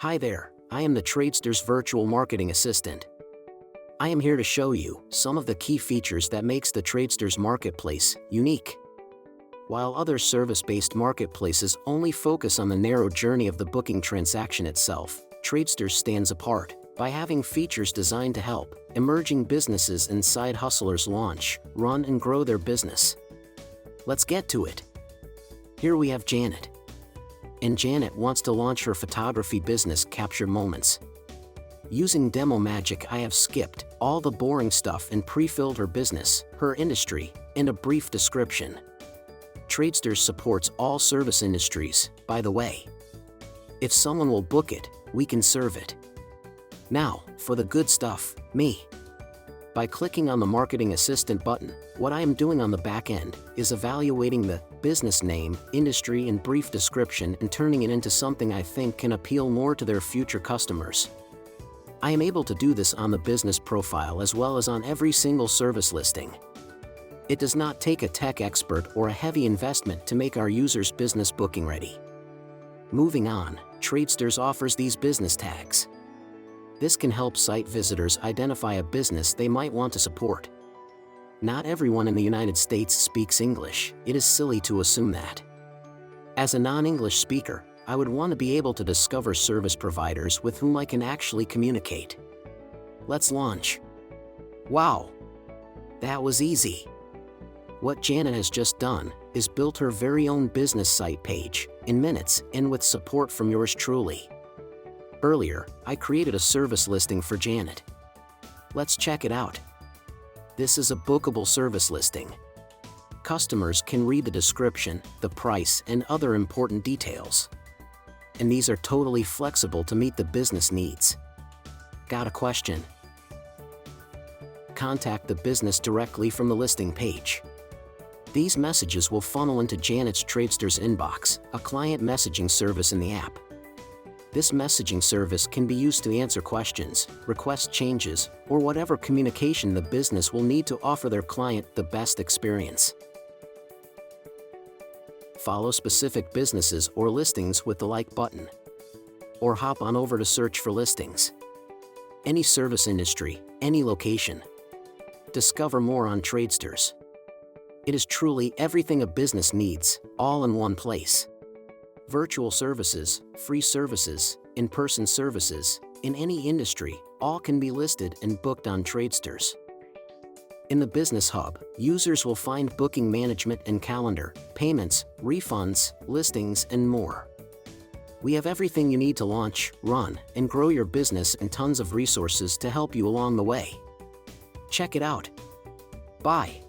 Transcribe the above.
Hi there, I am the Tradesters virtual marketing assistant. I am here to show you some of the key features that makes the Tradesters marketplace unique. While other service-based marketplaces only focus on the narrow journey of the booking transaction itself, Tradesters stands apart by having features designed to help emerging businesses and side hustlers launch, run and grow their business. Let's get to it. Here we have Janet. And Janet wants to launch her photography business, Capture Moments. Using Demo Magic, I have skipped all the boring stuff and pre-filled her business, her industry, and a brief description. Tradesters supports all service industries, by the way. If someone will book it, we can serve it. Now, for the good stuff, me. By clicking on the Marketing Assistant button, what I am doing on the back end is evaluating the business name, industry, and brief description and turning it into something I think can appeal more to their future customers. I am able to do this on the business profile as well as on every single service listing. It does not take a tech expert or a heavy investment to make our users' business booking ready. Moving on, Tradesters offers these business tags. This can help site visitors identify a business they might want to support. Not everyone in the United States speaks English. It is silly to assume that. As a non-English speaker, I would want to be able to discover service providers with whom I can actually communicate. Let's launch. Wow! That was easy. What Janet has just done is built her very own business site page in minutes and with support from yours truly. Earlier, I created a service listing for Janet. Let's check it out. This is a bookable service listing. Customers can read the description, the price, and other important details. And these are totally flexible to meet the business needs. Got a question? Contact the business directly from the listing page. These messages will funnel into Janet's Tradesters inbox, a client messaging service in the app. This messaging service can be used to answer questions, request changes, or whatever communication the business will need to offer their client the best experience. Follow specific businesses or listings with the like button. Or hop on over to search for listings. Any service industry, any location. Discover more on Tradesters. It is truly everything a business needs, all in one place. Virtual services, free services, in-person services, in any industry, all can be listed and booked on Tradesters. In the Business Hub, users will find booking management and calendar, payments, refunds, listings, and more. We have everything you need to launch, run, and grow your business and tons of resources to help you along the way. Check it out. Bye.